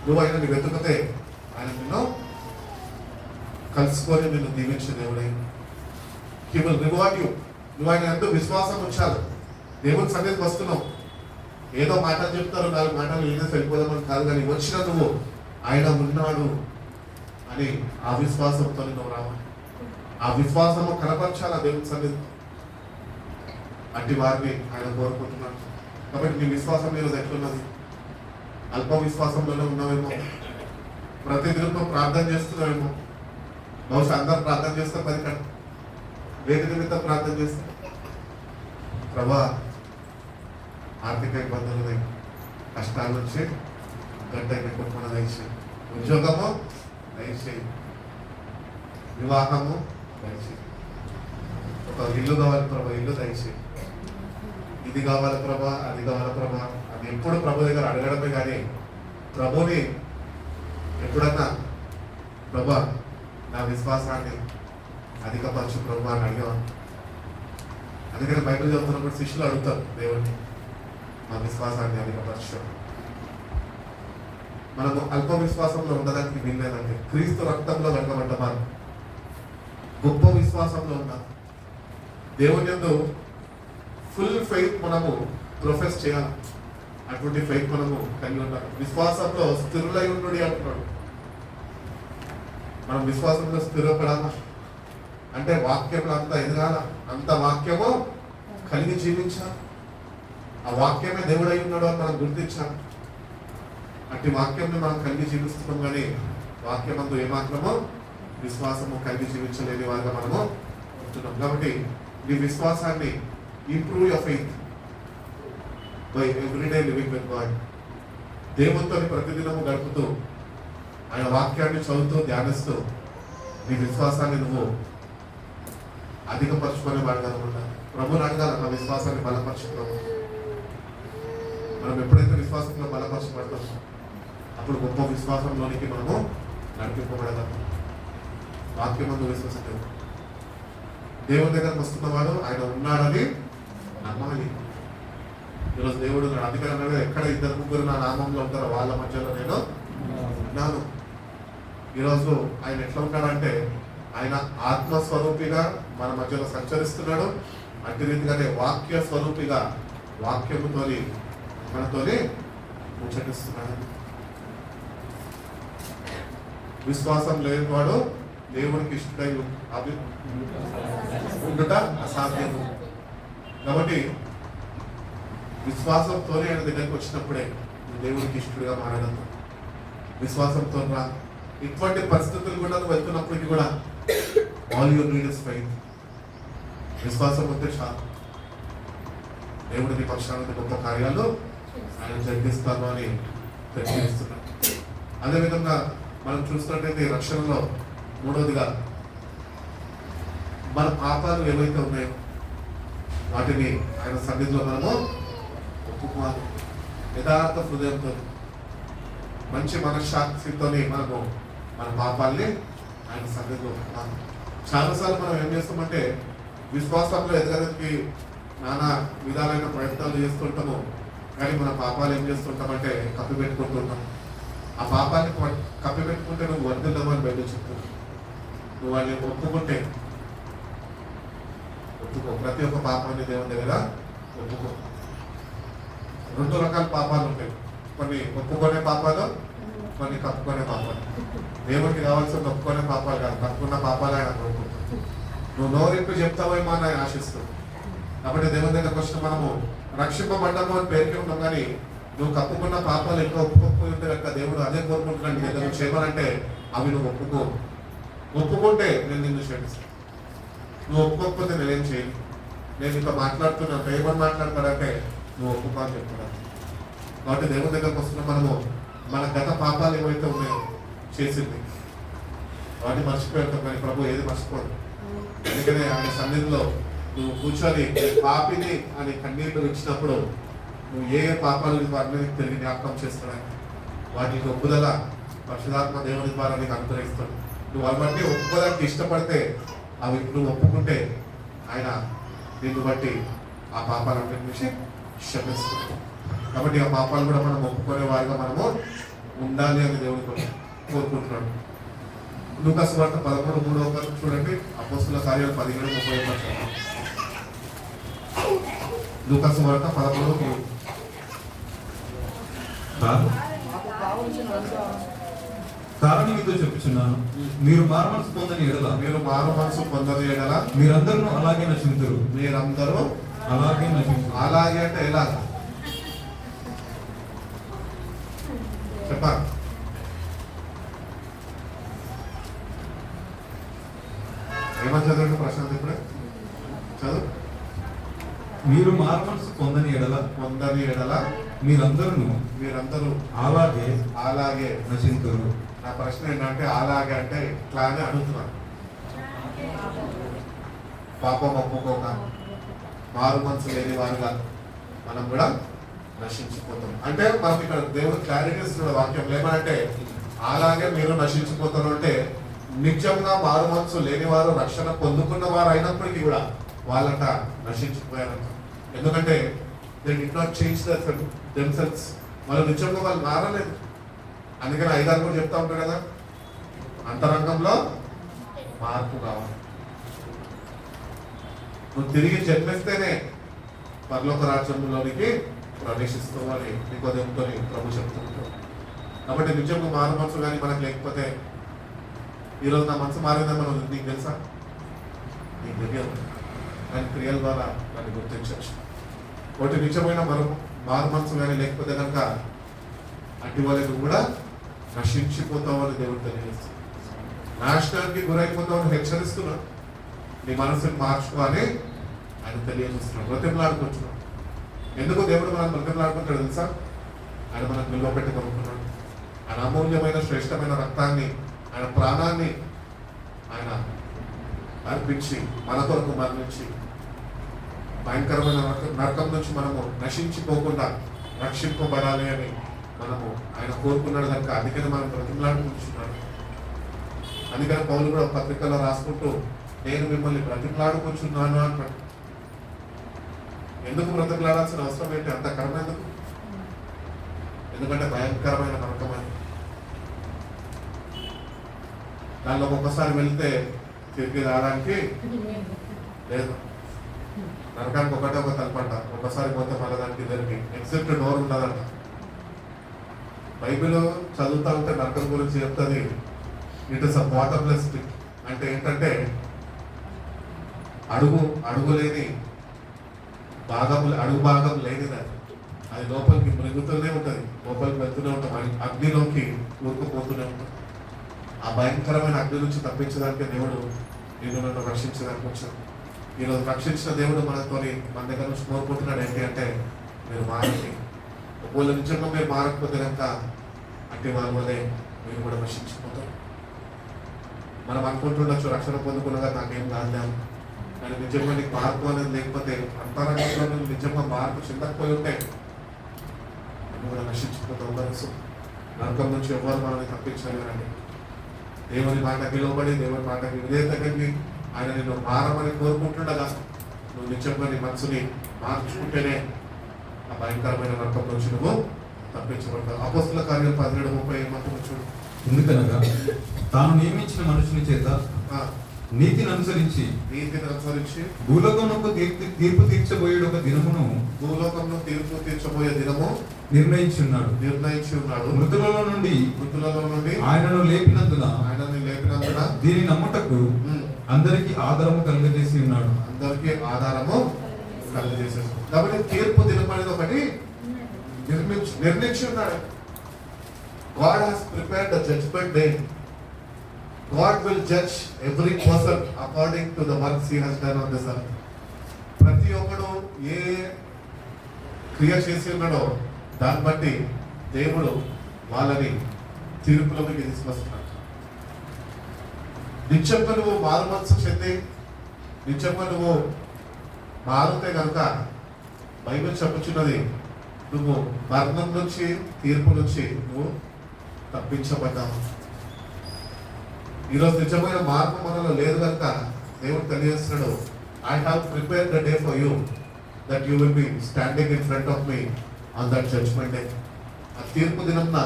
నువ్వు ఆయనని వెతుకుతే ఆయన నిన్ను కలుసుకొని నిన్ను దీవించే దేవుడే. He will reward you. నువ్వు ఆయన ఎంతో విశ్వాసం ఉంచాలి. దేవుని సన్నిధికి వస్తున్నావు, ఏదో మాటలు చెప్తారు, 4 మాటలు ఏదైతే వెళ్ళిపోదామని కాదు, కానీ వచ్చిన నువ్వు ఆయన ఉన్నాడు అని ఆ విశ్వాసంతో నువ్వు రావాలి. ఆ విశ్వాసము కనపరచాలి ఆ దేవుని సన్నిధి. అట్టి వారిని ఆయన కోరుకుంటున్నాడు. కాబట్టి నీ విశ్వాసం ఈరోజు ఎట్లున్నది? అల్ప విశ్వాసంలోనే ఉన్నావేమో. ప్రతిదినం ప్రార్థన చేస్తున్నావేమో. బహుశా అందరు ప్రార్థన చేస్తారు, 10 గంటలు వేది నిమిత్తం ప్రార్థన చేస్తారు. ప్రభా, ఆర్థిక ఇబ్బందులు ఉన్నాయి, కష్టాల నుంచి గడ్డ కుటుంబం దయచేయి, ఉద్యోగము దయచేయి, వివాహము దయచేయి, ఒక ఇల్లు కావాలి ప్రభా, ఇల్లు దయచేయి, ఇది కావాలి ప్రభా, అది కావాలి ప్రభా. అది ఎప్పుడు ప్రభు దగ్గర అడగడమే కానీ ప్రభుని ఎప్పుడన్నా ప్రభా నా విశ్వాసాన్ని అధికపరచు ప్రభు అని అడిగాను. అందుకని బైబిల్ చదువుతున్నప్పుడు శిష్యులు అడుగుతారు దేవుడిని, మా విశ్వాసాన్ని అధికపరచు. మనము అల్ప విశ్వాసంలో ఉండడానికి వీల్లేదంటే క్రీస్తు రక్తంలో వెనకబడ్డమా గొప్ప విశ్వాసంలో ఉన్నాం. దేవుని యందు ఫుల్ ఫెయిత్ మనము ప్రొఫెస్ చేయాలి. అటువంటి ఫెయిత్ మనము కలిగి ఉండాలి. విశ్వాసంలో స్థిరులై ఉండు అంటున్నాడు. మనం విశ్వాసంలో స్థిరపడాలా అంటే వాక్యంలో అంత ఎదగాల, అంత వాక్యము కలిగి జీవించాలి. ఆ వాక్యమే దేవుడై ఉన్నాడు అని మనం గుర్తించాలి. అట్టి వాక్యంని మనం కలిగి జీవిస్తున్నాం, కానీ వాక్యమందు ఏమాత్రమో విశ్వాసము కలిగి జీవించలేని వారిగా మనము ఉంటున్నాం. కాబట్టి ఈ విశ్వాసాన్ని improve your faith by everyday living with God. దేవునితో ప్రతిదినము గడుపుతూ ఆయన వాక్యాన్ని చదువుతూ ధ్యానిస్తూ నీ విశ్వాసాన్ని నువ్వు అధికపరచుకునే వాడు కనుకుంటా. ప్రభుని అడగాల, నా విశ్వాసాన్ని బలపరచుకున్నాము. మనం ఎప్పుడైతే విశ్వాసంలో బలపరచబడతామో అప్పుడు గొప్ప విశ్వాసంలోనికి మనము నడిపింపబడగలం. వాక్యమందు విశ్వసించదు. దేవుని దగ్గరకు వస్తున్నవాడు ఆయన ఉన్నాడని నమ్మాలి. ఈరోజు దేవుడు అధికారం అన్నాడు, ఎక్కడ 2-3 నా నామంలో ఉంటారో వాళ్ళ మధ్యలో నేను ఉన్నాను. ఈరోజు ఆయన ఎట్లా ఉంటాడంటే ఆయన ఆత్మస్వరూపిగా మన మధ్యలో సంచరిస్తున్నాడు. అట్టి రీతిగానే వాక్య స్వరూపిగా వాక్యముతో మనతోనే ముచ్చటిస్తున్నాడు. విశ్వాసం లేని వాడు దేవునికి ఇష్టడై ఉండుట అసాధ్యము. కాబట్టి విశ్వాసంతోనే ఆయన దగ్గరికి వచ్చినప్పుడే దేవునికి ఇష్టడుగా మారగలుగుతాం. విశ్వాసంతో రా. ఇటువంటి పరిస్థితులు కూడా వెళ్తున్నప్పటికీ కూడా all your need is faith. విశ్వాసం ఉంటే చాలు. దేవుడిని పక్షానికి గొప్ప కార్యాలు ఆయన జరిగిస్తాను అని తెలియజేస్తున్నాడు. అదేవిధంగా మనం చూసినట్టయితే రక్షణలో 3వదిగా మన పాపాలు ఏవైతే ఉన్నాయో వాటిని ఆయన సన్నిధిలో మనము ఒప్పుకోవాలి. యథార్థ హృదయంతో మంచి మనశ్శాంతితో మనము మన పాపాల్ని ఆయన సన్నిధిలో ఒప్పుకోవాలి. చాలాసార్లు మనం ఏం చేస్తామంటే విశ్వాసంలో ఎదగడానికి నానా విధాలైన ప్రయత్నాలు చేస్తుంటాము, కానీ మన పాపాలు ఏం చేస్తుంటామంటే కప్పి పెట్టుకుంటుంటాం. ఆ పాపాన్ని కప్పి పెట్టుకుంటే నువ్వు వర్ధిల్దామని బయట చెప్తున్నావు. నువ్వు వాళ్ళని ఒప్పుకుంటే ఒప్పుకో. ప్రతి ఒక్క పాపాన్ని దేవుని దగ్గర ఒప్పుకో. 2 రకాల పాపాలు ఉంటాయి. కొన్ని ఒప్పుకునే పాపాలు, కొన్ని కప్పుకునే పాపాలు. దేవునికి కావాల్సిన ఒప్పుకునే పాపాలు కాదు, కప్పుకున్న పాపాలు ఆయన ఒప్పుకుంటాం. నువ్వు నోరెప్పు చెప్తావేమో అని ఆయన ఆశిస్తావు. కాబట్టి దేవుని దగ్గరకు వచ్చిన మనము రక్షింపబడ్డాము అని పేరుకి ఉంటాం, కానీ నువ్వు కప్పుకున్న పాపాలు ఎక్కువ ఒప్పుకోకపోయి ఉంటే కనుక దేవుడు అదే కోరుకుంటున్నాడు నీ దగ్గర చేయమనంటే అవి నువ్వు ఒప్పుకో. ఒప్పుకుంటే నేను నిన్ను క్షమిస్తాను. నువ్వు ఒప్పుకోకపోతే నేనేం చేయను. నేను ఇంకా మాట్లాడుతున్నాను, ఏమని మాట్లాడతాడంటే నువ్వు ఒప్పుకో అని చెప్తున్నాను. కాబట్టి దేవుని దగ్గరకు వస్తున్న మనము మన గత పాపాలు ఏవైతే ఉన్నాయో చేసింది వాటిని మర్చిపోతాం, కానీ ప్రభు ఏది మర్చిపోదు. అందుకనే ఆయన సన్నిధిలో నువ్వు కూర్చొని పాపిని అని కన్నీళ్ళు ఇచ్చినప్పుడు నువ్వు ఏ పాపాలు వాటిని తిరిగి జ్ఞాపకం చేస్తున్నాయి, వాటికి ఒప్పుదల పరిశుధాత్మ దేవుని ద్వారా నీకు అనుగ్రహిస్తాడు. నువ్వు వాళ్ళ బట్టి ఒప్పుకోవడానికి ఇష్టపడితే అవి నువ్వు ఒప్పుకుంటే ఆయన దీన్ని బట్టి ఆ పాపాలన్నిటి నుంచి క్షమిస్తుంది. కాబట్టి ఆ పాపాలు కూడా మనం ఒప్పుకునే వారిగా మనము ఉండాలి అని దేవుడు కోరుకుంటున్నాడు. లూకాసు వార్త 13:3 చూడండి. అపోస్తుల కార్యాలు 17:30. లూకాసు వార్త 13:3. కారణం మీతో చెప్పుచున్నాను, మీరు మారుమనసు పొందని ఎడల మీరందరూ అలాగే నశింతురు. మీరందరూ అలాగే నశింతురు. అలాగే అంటే ఎలా చెప్పాలి? ఏమని చదవండి ప్రశాంత్ ఇప్పుడే చదువు. మీరు మారుమనసు పొందని ఎడల మీరందరూ అలాగే నశింతురు. నా ప్రశ్న ఏంటంటే అలాగే అంటే ఇట్లా అని అడుగుతున్నాను. పాపం ఒప్పుకోక మారు మనసు లేని వారుగా మనం కూడా నశించిపోతాం. అంటే మనం ఇక్కడ దేవుడు క్లారిటీ ఇస్తున్న వాక్యం ఏమంటే అలాగే మీరు నశించిపోతారు అంటే నిజంగా మారు మనసు లేని వారు రక్షణ పొందుకున్న వారు అయినప్పటికీ కూడా వాళ్ళంట నశించిపోయారంట. ఎందుకంటే they did not change themselves. వాళ్ళు నిజంగా వాళ్ళు మారలేదు. అందుకని 5 కూడా చెప్తా ఉంటారు కదా, అంతరంగంలో మార్పు కావాలి. నువ్వు తిరిగి జన్మిస్తేనే పరలోక రాజ్యంలోనికి ప్రవేశిస్తావు అని నికోదేముతో ప్రభు చెప్తుంటాడు. కాబట్టి నిజంగా మారు మనసు కానీ మనకు లేకపోతే ఈరోజు నా మనసు మారిందని మనం నీకు తెలుసా? నీకు తెలియదు. దాని క్రియల ద్వారా దాన్ని గుర్తించవచ్చు. ఒకటి నిజమైన మారు మనసు కానీ లేకపోతే కనుక అటు వాళ్ళకి కూడా నశించిపోతామని దేవుడు తెలియజేస్తుంది. నాశనానికి గురైపోతామని హెచ్చరిస్తున్నాడు. నీ మనసుని మార్చుకోవాలి ఆయన తెలియజేస్తున్నాడు. బ్రతిమలాడుకుంటున్నాడు. ఎందుకు దేవుడు మనం బ్రతిమలాడుకుంటాడు తెలుసా? ఆయన మనకు నిల్వ పెట్టి కొనుక్కున్నాడు. ఆయన అమూల్యమైన శ్రేష్టమైన రక్తాన్ని, ఆయన ప్రాణాన్ని ఆయన అర్పించి మన కొరకు మరణించి భయంకరమైన నరకం నుంచి మనము నశించిపోకుండా రక్షింపబడాలి అని మనము ఆయన కోరుకున్నాడు కనుక అందుకని మనం బ్రతిమలాడుకుంటున్నాడు. అందుకని పౌలు కూడా పత్రికల్లో రాసుకుంటూ నేను మిమ్మల్ని బ్రతిమలాడుకుంటున్నాను అంటాడు. ఎందుకు బ్రతిమలాడాల్సిన అవసరం ఏంటి? అంత కర్మ ఎందుకు? ఎందుకంటే భయంకరమైన నరకం అని. దానిలో ఒక్కసారి వెళ్తే తిరిగి రావడానికి లేదు. నరకానికి ఒకటే ఒక తలపంట. ఒక్కసారి పోతే మళ్ళీ దానికి ఇద్దరికి ఎగ్జిట్ డోర్ ఉండదంట. బైబిల్ చదువుతా ఉంటే నరకం గురించి చెప్తుంది. It is a bottomless pit. అంటే ఏంటంటే అడుగు లేని అడుగు భాగం లేనిది. అది లోపలికి మృగుతూనే ఉంటుంది, లోపలికి వెళ్తూనే ఉంటాం, అగ్నిలోకి ఊరుకుపోతూనే ఉంటాం. ఆ భయంకరమైన అగ్ని నుంచి తప్పించడానికి దేవుడు నేను నన్ను రక్షించడానికి వచ్చాను. ఈరోజు రక్షించిన దేవుడు మన దగ్గర నుంచి కోరుకుంటున్నాడు ఏంటి అంటే మీరు మారండి. ఒకవేళ నిజంగా మీరు మారకపోతే కనుక అంటే వాళ్ళ వల్లే మీరు కూడా నశించిపోతారు. మనం అనుకుంటుండొచ్చు రక్షణ పొందుకున్నగా నాకేం కాదు, కానీ నిజంగా నీకు మార్పు అనేది లేకపోతే అంతరంగంలో నువ్వు నిజంగా మార్పు చెందకపోయి ఉంటే నువ్వు కూడా నశించిపోతావు. కనీసం నరకం నుంచి ఎవరు మనల్ని తప్పించలేరండి. దేవుని మాటకి లోబడి దేవుని మాటకి విధేయత కలిగి ఆయన నిన్ను మారమని కోరుకుంటుండగా నువ్వు నిజంగా నీ మనసుని మార్చుకుంటేనే ఆ భయంకరమైన నరకం నుంచి నువ్వు తప్పించబడతావు. అపోస్తుల కార్యాలు 17:30 చూడు. ఎందుకనగా తాను నియమించిన మనుషుని చేత నీతిని అనుసరించి భూలోకంలో తీర్పు తీర్చబోయే ఒక దినమును నిర్ణయించి ఉన్నాడు. మృతులలో నుండి ఆయనను లేపినందున దీని నమ్ముటకు అందరికి ఆధారము కలుగజేసి ఉన్నాడు. కాబట్టి తీర్పు దినం అనేది ఒకటి నిర్ణయించి ఉన్నాడు. God has prepared the judgment day. God will judge every person according to the works he has done on this earth. ప్రతి ఒక్కడు ఏ క్రియ చేసి ఉన్నాడో దాన్ని బట్టి దేవుడు వాళ్ళని తీర్పులోకి తీసుకొస్తున్నాడు. నిత్యంగా నువ్వు మారు మనసు చెంది నిత్యంగా నువ్వు మారుతే కనుక బైబిల్ చెప్పుచున్నది నువ్వు మరణం నుంచి తీర్పు నుంచి నువ్వు తప్పించబడ్డావు. ఈరోజు నిజమైన మార్పు మనలో లేదు కనుక దేవుడు తెలియజేస్తున్నాడు, I have prepared the day for you that you will be standing in front of me on that judgement day. ఆ తీర్పు దినంన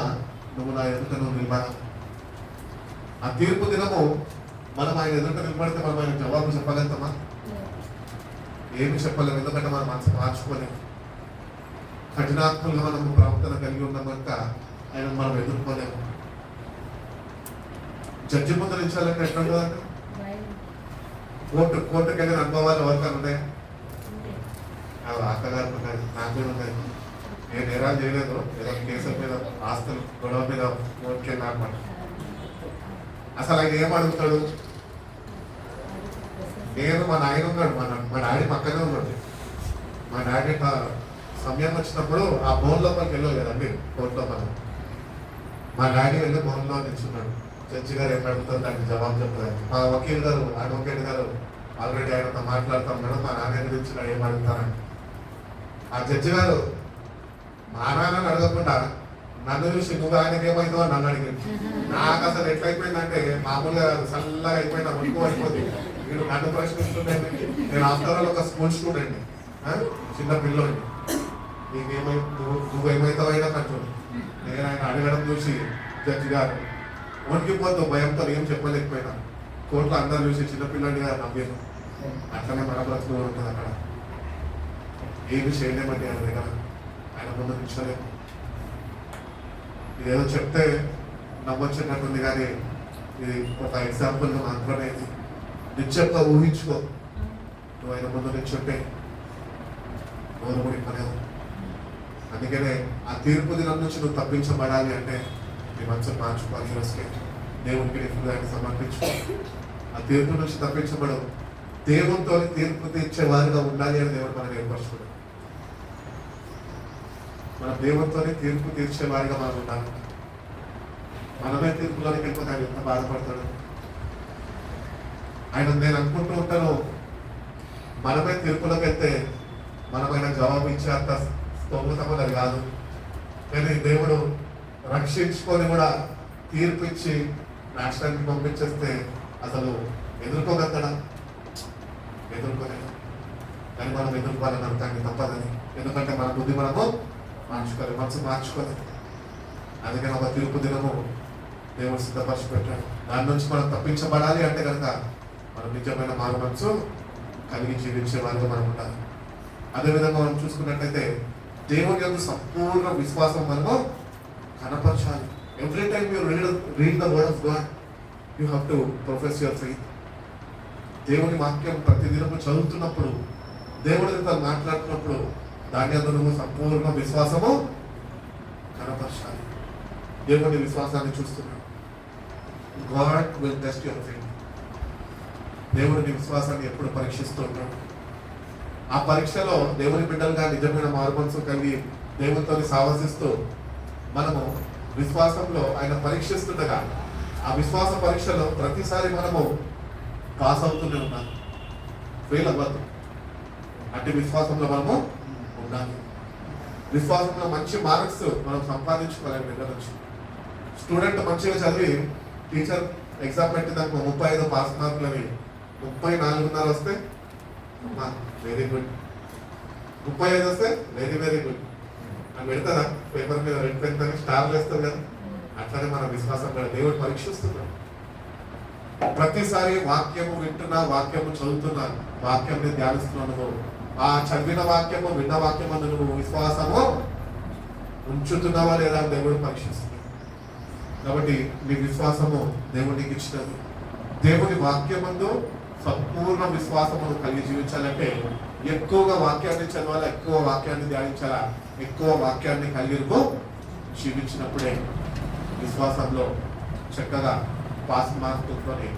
నువ్వు నా ఎదుట నువ్వు నిలబడాలి. ఆ తీర్పు దినము మనం ఆయన ఎదుట నిలబడితే మనం ఆయన జవాబు చెప్పగలుగుతామా? ఏమి చెప్పలేము. ఎందుకంటే మనం మనసు మార్చుకోలేము. కఠినాత్మలుగా మనము ప్రవర్తన కలిగి ఉన్నాం కనుక ఆయన మనం ఎదుర్కోలేము. జడ్జి ముందు నిలిచాలంటే ఎట్లా ఉంటుందంటే కోర్టుకి వెళ్ళిన అనుభవాలు ఎవరికైనా ఉన్నాయా? అక్కగారు ఉన్నాయి, నాకు కూడా ఉన్నాయి. నేను నేరాలు చేయలేదు, ఏదో కేసుల మీద ఆస్తులు గొడవ మీద కోర్టుకి వెళ్ళా అనమాట. అసలు ఆయన ఏం అడుగుతాడు? నేను మా నాయన ఉన్నాడు, మా డాడీ పక్కనే ఉన్నాడు. మా డాడీ సమయం వచ్చినప్పుడు ఆ బోన్ లోపలికి వెళ్ళావు కదండి కోర్టులో. మా డాడీ వెళ్ళి బోన్లో నిల్చున్నాడు. జడ్జి గారు ఏం అడుగుతారు దానికి జవాబు చెప్పలేదు. మా వకీల్ గారు అడ్వకేట్ గారు ఆల్రెడీ ఆయనతో మాట్లాడుతూ ఉన్నాడు. మా నాన్న గురించి ఏం అడుగుతారని ఆ జడ్జి గారు మా నాన్నని అడగకుండా నన్ను చూసి నువ్వు ఆయనకి ఏమవుతావు అని నన్ను అడిగింది. నాకు అసలు ఎట్లయిపోయిందంటే మామూలుగా చల్లగా అయిపోయినా ఒడుకు అయిపోతుంది. వీడు నన్ను ప్రశ్నిస్తుండేది. నేను ఆఫ్టర్ ఆల్ ఒక స్కూల్ స్టూడెంట్, చిన్న పిల్లోని. నువ్వేమవుతావు అయినా కొంచెం నేను ఆయన అడగడం చూసి జడ్జి గారు వణికిపోతూ భయంతో ఏం చెప్పలేకపోయినా. కోర్టులో అందరూ చూసి చిన్నపిల్లడిగా నవ్వాను. అట్లనే మన బ్రతుకు ఉంటుంది. అక్కడ ఏమి చేయలేమండి ఆయన దగ్గర. ఆయన ముందు నిల్చోలేము. ఇదేదో చెప్తే నమ్మొచ్చినట్టుంది కానీ ఇది ఒక ఎగ్జాంపుల్ మాత్రమే. నిశ్చయంగా ఊహించుకో. నువ్వు ఆయన ముందు నిల్చుంటే నోరు ముడి పనేవు. అందుకనే ఆ తీర్పు దినం నుంచి నువ్వు తప్పించబడాలి అంటే నీ మనసును మార్చుకోవాలి. ఈరోజుకే దేవునికి నీ హృదయాన్ని సమర్పించుకో. ఆ తీర్పు నుంచి తప్పించబడు. దేవునితో తీర్పు తీర్చేవారుగా ఉండాలి అని దేవుడు మనం ఏర్పరచుకోడు. మన దేవునితో తీర్పు తీర్చేవారిగా మనం ఉండాలి. మనమే తీర్పులోనికి వెళ్ళిపోతే ఆయన ఎంత బాధపడతాడు. ఆయన నేను అనుకుంటూ ఉంటాను మనమే తీర్పులోకి వెళ్తే మనమైన జవాబు ఇచ్చే అంత స్తోమతం అది కాదు. కానీ దేవుడు రక్షించుకొని కూడా తీర్పు ఇచ్చి నాశనానికి పంపించేస్తే అసలు ఎదుర్కోగలుగుతాడా? ఎదుర్కోలేదు. కానీ మనం ఎదుర్కోవాలని అనుకోండి తప్పదని. ఎందుకంటే మన బుద్ధి మనము మార్చుకోలేదు, మనసు మార్చుకోలేదు. అందుకని ఒక తీర్పు దినము దేవుడు సిద్ధపరిచి పెట్టాడు. దాని నుంచి మనం తప్పించబడాలి అంటే కనుక మనం నిజమైన మారు మనసు కలిగి జీవించే వారిగా మనం ఉండాలి. అదేవిధంగా మనం చూసుకున్నట్లయితే దేవుని యొక్క సంపూర్ణ విశ్వాసం మనము కనపరచాలి. Every time you read the word of God you have to profess your faith. దేవుని వాక్యం ప్రతిదినము చదువుతున్నప్పుడు, దేవుడితో మాట్లాడుతున్నప్పుడు దాని అందు నువ్వు సంపూర్ణ విశ్వాసము కనపరచాలి. దేవుని విశ్వాసాన్ని చూస్తున్నాడు. God will test your faith. దేవుని విశ్వాసాన్ని ఎప్పుడు పరీక్షిస్తూ ఉంటాడు. ఆ పరీక్షలో దేవుని బిడ్డలుగా నిజమైన మారుమనసు కలిగి దేవునితో సావసిస్తూ మనము విశ్వాసంలో ఆయన పరీక్షిస్తుండగా ఆ విశ్వాస పరీక్షలో ప్రతిసారి మనము పాస్ అవుతూనే ఉన్నాం, ఫెయిల్ అవ్వద్దు. అంటే విశ్వాసంలో మనము ఉండాలి. విశ్వాసంలో మంచి మార్క్స్ మనం సంపాదించుకోవాలి. బిడ్డ నుంచి స్టూడెంట్ మంచిగా చదివి టీచర్ ఎగ్జామ్ పెట్టిందాక 35 పాస్ మార్కులని 34.5 వస్తే వెరీ గుడ్, 35 వస్తే వెరీ వెరీ గుడ్ అని పెడతారా? పేపర్ మీద రెడ్ పెన్ తో స్టార్లు వేస్తారు కదా. అట్లనే మన విశ్వాసం కూడా దేవుడు పరీక్షిస్తున్నాడు. ప్రతిసారి వాక్యము వింటున్నా, వాక్యము చదువుతున్నా, వాక్యాన్ని ధ్యానిస్తున్నాను, ఆ చదివిన వాక్యము విన్న వాక్యము నువ్వు విశ్వాసము ఉంచుతున్నావా లేదా దేవుడు పరీక్షిస్తున్నాడు. కాబట్టి నీ విశ్వాసము దేవుడికి ఇచ్చినది. దేవుని వాక్యమందు సంపూర్ణ విశ్వాసమును కలిగి జీవించాలంటే ఎక్కువగా వాక్యాన్ని చదవాలా, ఎక్కువ వాక్యాన్ని ధ్యానించాలా, ఎక్కువ వాక్యాన్ని కలిగి జీవించినప్పుడే విశ్వాసంలో చక్కగా పాస్ మార్కులతోనే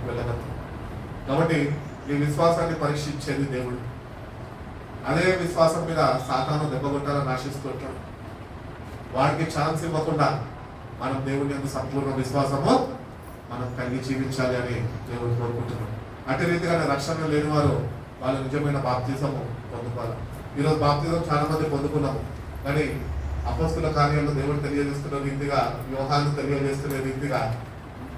వెళ్ళగలరు. కాబట్టి ఈ విశ్వాసాన్ని పరీక్షించేది దేవుడు. అదే విశ్వాసం మీద సాతాను దెబ్బగొట్టాలని ఆశిస్తుంటాడు. వాడికి ఛాన్స్ ఇవ్వకుండా మనం దేవుని యొక్క సంపూర్ణ విశ్వాసము మనం కలిగి జీవించాలి అని దేవుడు కోరుకుంటున్నాడు. అటు రీతిగానే రక్షణ లేని వారు వాళ్ళు నిజమైన బాప్తిజము పొందుకోవాలి. ఈరోజు బాప్తిజం చాలా మంది పొందుకున్నాము, కానీ అపోస్తుల కార్యాల్లో దేవుడు తెలియజేస్తున్న రీతిగా, యోహాను తెలియజేస్తున్న రీతిగా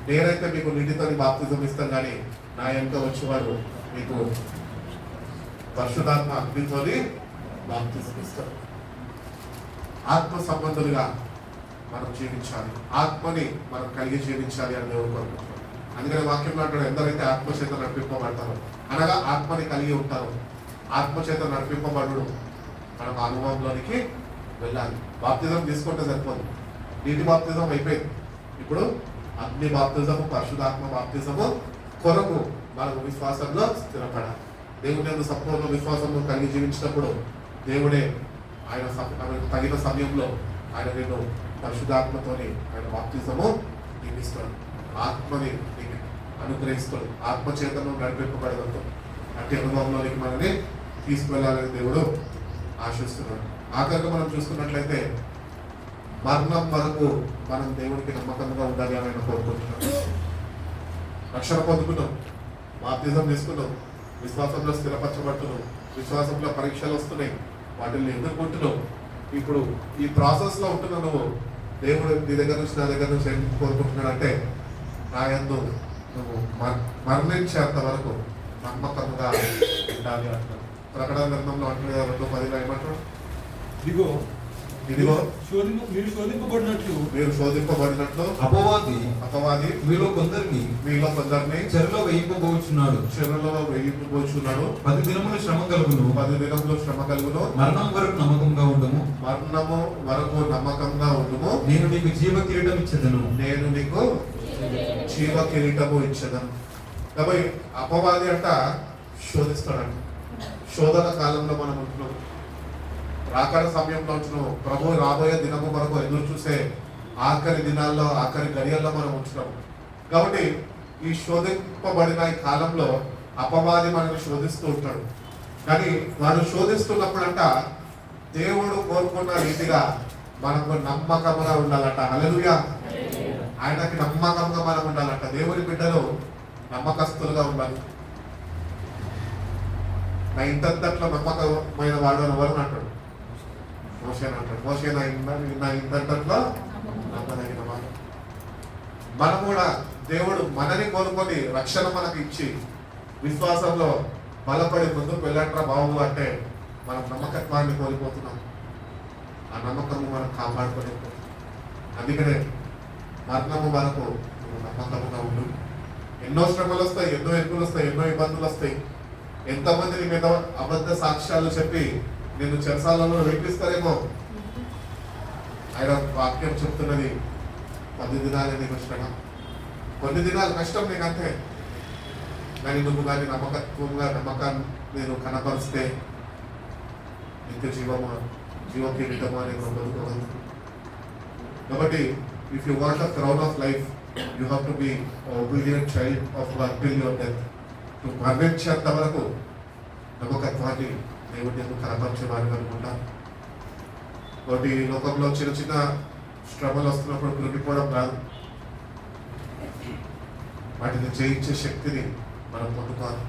నేనైతే మీకు నీటితో బాప్తిజం ఇస్తాను, కానీ నా వెంట వచ్చేవాడు మీకు పరిశుద్ధాత్మ అగ్నితోని బాప్తిజం ఇస్తాడు. ఆత్మ సంబంధులుగా మనం జీవించాలి, ఆత్మని మనం కలిగి జీవించాలి అని దేవుడు కోరుకుంటున్నాం. అందుకని వాక్యంలో అంటాడు, ఎందరైతే ఆత్మచేత నడిపింపబడతారో, అనగా ఆత్మని కలిగి ఉంటారో, ఆత్మచేత నడిపింపబడు మనం అనుభవంలోనికి వెళ్ళాలి. బాప్తిజం తీసుకుంటే సరిపోదు, నీటి బాప్తిజం అయిపోయింది. ఇప్పుడు అగ్ని బాప్తిజము, పరిశుద్ధాత్మ బాప్తిజము కొరకు మనకు విశ్వాసంలో స్థిరపడాలి. దేవుని యందు సంపూర్ణ విశ్వాసంలో కలిగి జీవించినప్పుడు దేవుడే ఆయనకు తగిన సమయంలో ఆయన నిన్ను పరిశుద్ధాత్మతోని ఆయన బాప్తిజము నియమిస్తాడు, ఆత్మని నీకు అనుగ్రహిస్తాడు, ఆత్మచేతను నడిపింపబడడంతో అట్టి అనుభవంలోనికి మనల్ని తీసుకువెళ్ళాలని దేవుడు ఆశిస్తున్నాడు. ఆఖరిగా మనం చూసుకున్నట్లయితే మరణం వరకు మనం దేవునికి నమ్మకంగా ఉండాలి అని ఆయన కోరుకుంటున్నాం. రక్షణ పొందుకున్నాం, బాప్తిజం తీసుకున్నాం, విశ్వాసంలో స్థిరపరచబడుతున్నాం, విశ్వాసంలో పరీక్షలు వస్తున్నాయి, వాటిని ఎదుర్కొంటున్నావు. ఇప్పుడు ఈ ప్రాసెస్ లో ఉంటున్నావు నువ్వు. దేవుడు నీ దగ్గర నుంచి నా దగ్గర నుంచి ఏం కోరుకుంటున్నాడంటే, నా యందు నువ్వు మరణించేంత వరకు నమ్మకంగా ఉండాలి అంటాడు. ప్రకటన గ్రంథంలో అంటున్నాడు 2:10 ఏమంటాడు, ఇదిగో మీరు శోధింపబడినట్లు అపవాది మీలో కొందరిని చెరలో వేయింపబోచున్నాడు 10 దినములు శ్రమ కలుగును మరణం వరకు నమ్మకంగా ఉండుము నేను నీకు జీవ కిరీటం ఇచ్చేదను. కాబట్టి అపవాది అంట శోధిస్తాడంట. శోధన కాలంలో మనం ఉంటున్నాం, రాకడ సమయంలో ఉంటున్నాం, ప్రభు రాబోయే దినము వరకు ఎదురు చూసే ఆఖరి దినాల్లో, ఆఖరి గడియల్లో మనం ఉంటున్నాము. కాబట్టి ఈ శోధింపబడిన ఈ కాలంలో అపవాది మనల్ని శోధిస్తూ ఉంటాడు. కానీ వాడు శోధిస్తున్నప్పుడంట దేవుడు కోరుకున్న రీతిగా మనకు నమ్మకంగా ఉండాలట. హల్లెలూయా. ఆయనకి నమ్మకంగా మనం ఉండాలంట. దేవుని బిడ్డలు నమ్మకస్తులుగా ఉండాలి. నా ఇంతట్లో నమ్మకమైన వాడు అని ఎవరు అంటాడు? మోషేని అంటాడు. మోషే నా ఇంతట్లో నమ్మదగిన వాడు. మనం కూడా దేవుడు మనని కోరుకొని రక్షణ మనకు ఇచ్చి విశ్వాసంలో బలపడి ముందుకు వెళ్ళట్రా బాబు అంటే మనం నమ్మకత్వాన్ని కోల్పోతున్నాం. ఆ నమ్మకము మనం కాపాడుకోలేకపోతున్నాం. అందుకనే మరణము వరకు నమ్మకంగా ఉండు. ఎన్నో శ్రమలు వస్తాయి, ఎన్నో ఎన్నులు వస్తాయి, ఎన్నో ఇబ్బందులు వస్తాయి. ఎంతమంది నీ మీద అబద్ధ సాక్ష్యాలు చెప్పి నేను చెరసాలలో వేపిస్తారేమో. ఆయన వాక్యం చెప్తున్నది 10 దినాలే నీకు శ్రమ, కొన్ని దినాలు కష్టం నీకు అంతే. కానీ నువ్వు కానీ నమ్మకాన్ని నేను కనపరిస్తే నిత్య జీవకిరీటము అని పొందుకోగలదు. కాబట్టి if you want the crown of life you have to be obedient child of God till your death. నువ్వు మరణించేంత వరకు నమ్మకత్వాన్ని దేవుడి ఎందుకు కనపరిచే వారిని అనుకుంటా. కాబట్టి లోకంలో చిన్న చిన్న శ్రమలు వస్తున్నప్పుడు కృంగిపోవడం రాదు, వాటిని జయించే శక్తిని మనం పొందుకోవాలి.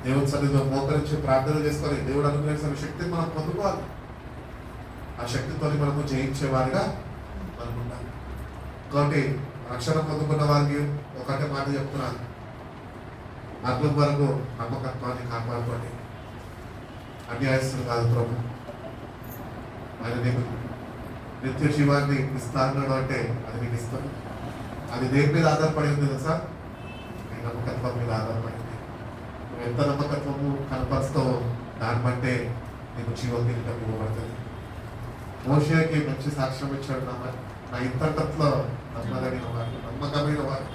దేవుని సన్నిధిలో మోకరించి ప్రార్థన చేసుకొని దేవుడు అనుగ్రహించిన శక్తిని మనం పొందుకోవాలి. ఆ శక్తితో మనము జయించే వారిగా మనం ఉండాలి. కాబట్టి రక్షణ పొందుకున్న వారికి ఒకటే మాట చెప్తున్నాను, మరణం వరకు నమ్మకత్వాన్ని కాపాడుకోండి. అన్యాయస్తులు కాదు ప్రభు, ఆయన నీకు నిత్య జీవాన్ని ఇస్తాడు అంటే అది నీకు ఇస్తాడు. అది దేని మీద ఆధారపడి ఉంది తెలుసా? నీ నమ్మకత్వం మీద ఆధారపడింది. నువ్వు ఎంత నమ్మకత్వము కనపరుస్తావో దాన్ని బట్టే నీకు జీవకిరీటం ఇవ్వబడుతుంది. మోషేకి మంచి సాక్ష్యం ఇచ్చాడు, నా ఇంతట్లో నమ్మదగిన వారు, నమ్మకమైన వారు.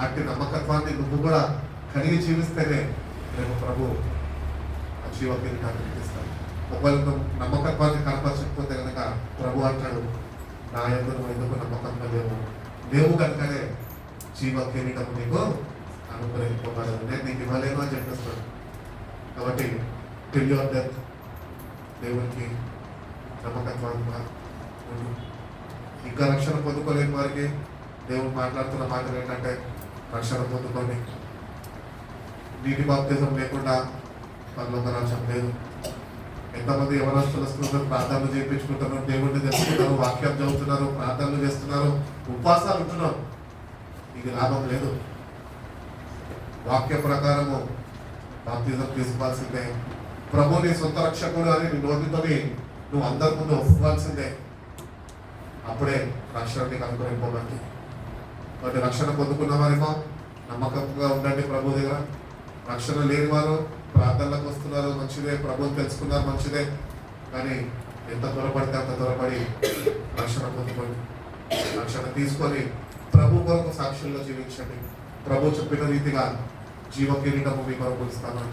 అట్టి నమ్మకత్వాన్ని నువ్వు కూడా కలిగి జీవిస్తేనే రేపు ప్రభు ఆ జీవకిరీటాన్ని ఇస్తాడు. ఒకవేళ నువ్వు నమ్మకత్వాన్ని కనపరచకపోతే కనుక ప్రభు అంటాడు, నా యందు నువ్వు ఎందుకు నమ్మకంగా లేవు కనుకనే జీవకిరీటం నీకు అనుగ్రహింపబడదు, నేను నీకు ఇవ్వలేను అని చెప్పేస్తాడు. కాబట్టి టిల్ యువర్ డెత్ దేవునికి నమ్మకత్వంగా ఉండు. ఇంకా రక్షణ పొందుకోలేని వారికి దేవుడు మాట్లాడుతున్న మాటలు ఏంటంటే, రక్షణ పొందుకోండి. నీటి బాప్తిజం లేకుండా పరలోక రాజ్యం లేదు. ఎంతమంది యవనస్తులు వస్తున్నారు, ప్రార్థనలు చేయించుకుంటున్నారు, దేవుడిని తెలుసుకుంటారు, వాక్యం చదువుతున్నారు, ప్రార్థనలు చేస్తున్నారు, ఉపవాసాలు ఉంటున్నారు, ఇది లాభం లేదు. వాక్య ప్రకారము బాప్తిజం తీసుకోవాల్సిందే. ప్రభు నీ సొంత రక్షకుడు అని నీ నోటితోని నువ్వు అందరి ముందు ఒప్పుకోవాల్సిందే. అప్పుడే రక్షణని కనుగొనిపోవాలి. కాబట్టి రక్షణ పొందుకున్న వారేమో నమ్మకంగా ఉండండి ప్రభు దగ్గర. రక్షణ లేని వారు ప్రార్థనలకు వస్తున్నారు, మంచిదే, ప్రభుని తెలుసుకున్నారు, మంచిదే. కానీ ఎంత త్వరపడితే అంత త్వరపడి రక్షణ పొందుకోండి. రక్షణ తీసుకొని ప్రభు కొరకు సాక్షుల్లో జీవించండి. ప్రభు చెప్పిన రీతిగా జీవ కిరీటము మీ కొరకు ఇస్తాను.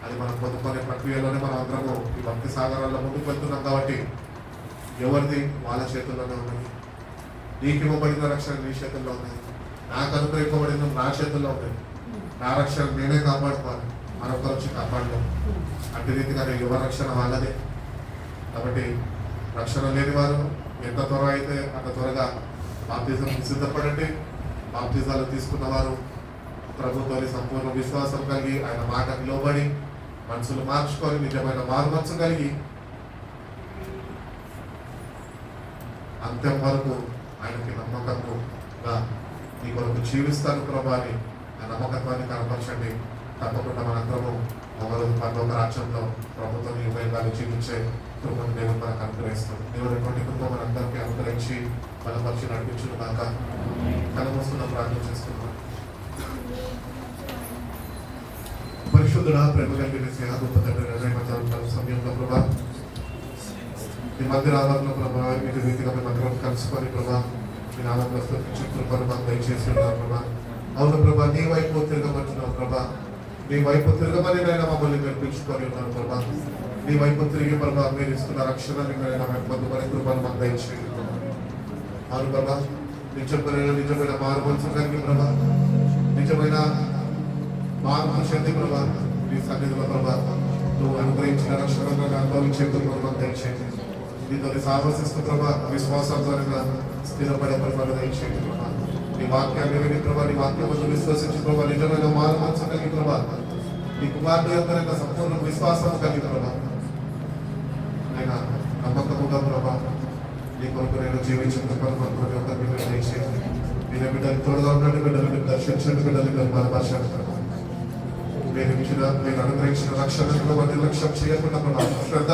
అది మనం పొందుకునే ప్రక్రియలోనే మనం అందరము ఈ భక్తి సాగరాల్లో ముందుకు వెళ్తున్నాం. కాబట్టి ఎవరిది వాళ్ళ చేతుల్లోనే ఉన్నది. నీకు ఇవ్వబడిన రక్షణ నీ చేతుల్లో ఉన్నది. నాకు అనుగ్రహింపబడిన నా చేతుల్లో ఉన్నది. నా రక్షణ నేనే కాపాడుకోవాలి, మరొకరు వచ్చి కాపాడలేము. అట్టి రీతిగా యువ రక్షణ వాళ్ళదే. కాబట్టి రక్షణ లేని వారు ఎంత త్వర అయితే అంత త్వరగా బాప్తిజం సిద్ధపడండి. బాప్తిజాలు తీసుకున్న వారు ప్రభుత్వాన్ని సంపూర్ణ విశ్వాసం కలిగి ఆయన మాటకు లోబడి మనసులు మార్చుకొని నిజమైన మారుమనసు కలిగి అంత్యం వరకు ఆయనకి నమ్మకంగా నీ కొరకు జీవిస్తాను ప్రభా అని ఆ నమ్మకత్వాన్ని కనపరచండి. తప్పకుండా మనందరము మొదలు పరలోక రాజ్యంలో ప్రభుత్వం యుగాలు జీవించే కృపను దేవుడు మనకు అనుగ్రహిస్తాడు. దేవుడు ఎటువంటి కృప మనందరికీ అనుగ్రహించి బలపరిచి నడిపించును కాక. కలమోస్తున్న ప్రార్థన చేసుకుంటాం. పరిశుద్ధుడా, ప్రేమ కలిగిన స్నేహగొప్ప తండ్రి సమయంలో ప్రభా మీ మందిర ఆవరణలో ప్రభా మీరు రీతిగా మేము అందరం కలుసుకొని ప్రభా మీ నామంలో స్తుతించే కృపను మాకు దయచేసి ఉన్నారు ప్రభా. అవును ప్రభా, నీ వైపు తిరగబడుతున్నావు ప్రభా. నీ వైపు తిరగమని నైనా మమ్మల్ని నేర్పించుకొని ఉన్నారు ప్రభా. నీ వైపు తిరిగి ప్రభా మీరు ఇస్తున్న రక్షణని నైనా మేము పొందుకొని కృపను మాకు దయచేయండి ప్రభా. అవును ప్రభా, నిజమైన మారు మనసు కలిగి ప్రభా, నిజమైన మార్పు చెంది ప్రభా నీ సన్నిధిలో ప్రభా నువ్వు అనుగ్రహించిన రక్షణను అనుభవించే కృపను మాకు దయచేయండి. నీతో సాహసిస్తూ ప్రభా విశ్వాసం ద్వారా స్థిరపడే ప్రభావం దయచేయండి ప్రభా. నీ వాక్యాన్ని విని ప్రభా, నీ వాక్యమును విశ్వసించి ప్రభా నిజమైన మారు మనసు కలిగి ప్రభా నీ కుమారుడు యొక్క సంపూర్ణ విశ్వాసము కలిగి ప్రభా నేను నమ్మకముగా ప్రభా నీ కొరకు నేను జీవించిన కృపను ప్రతి ఒక్కరికి మీరు దయచేయండి. మీరు బిడ్డలు తోడుగా ఉండండి, బిడ్డలు దర్శించండి, బిడ్డలు మీరు బలపరచండి ప్రభా. మీరు అనుగ్రహించిన రక్షణలో నిర్లక్ష్యం చేయకుండా ప్రభా శ్రద్ధ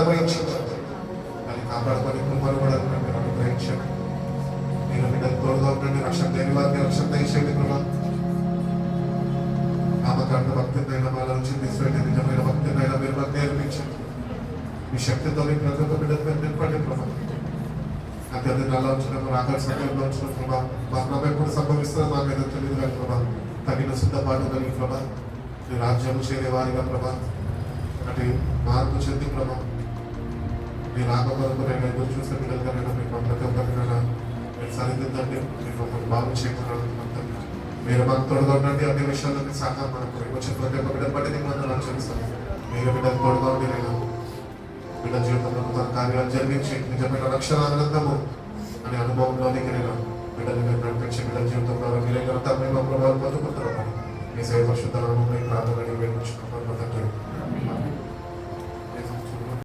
అని కాపాడుకొని కృపను కూడా మీరు అనుగ్రహించండి. మీరు బిడ్డలు తోడుగా ఉండండి, రక్షణ లేని వారికి రక్షణ దయచేయండి ప్రభా. నామకాంత భక్తినైనా వాళ్ళ నుంచి తీసుకెళ్ళి నిజమైన భక్తినైనా మీరు మాకు నేర్పించండి. మీ శక్తితో మీ ప్రతి ఒక్క బిడ్డకు మీరు నింపండి ప్రభా. అత్యంత నల్ల వచ్చినప్పుడు ఆకర్షణలో వచ్చిన ప్రభా మాకు నమ్మ ఎప్పుడు సంభవిస్తుందో మాకైతే తెలియదు కానీ ప్రభా తగిన సిద్ధపాటు కలిగి ప్రభా నీ రాజ్యం చేరే వారిగా ప్రభా అంటే మార్పు చెంది ప్రభా మీ రాక కొరకు నేను ఎదురు చూసే బిడ్డలుగా మీకు ప్రతి ఒక్కరినైనా మీరు సరిదిద్దండి. మీరు మమ్మల్ని బాగు చేయకుండా మీరు మాకు తోడుగా ఉండండి. అన్ని విషయాల్లో మీ సహకారం మనకు వచ్చిన ప్రతి ఒక్క బిడ్డ బట్టి నేను ఆచరిస్తాను. మీరు బిడ్డలు తోడుగా ఉండి నేను బిడ్డ జీవితంలో తన కార్యాలు జరిగించి నిజమైన రక్షణ ఆనందము అనే అనుభవంలోనికి నేను బిడ్డలు మీరు నడిపించి బిడ్డ జీవితంలో మీరే కనుక మేము ప్రభావం పొందుకుంటున్నాము. మీ సేవ శుద్ధ నామం ప్రార్థన వేయించుకున్నాను.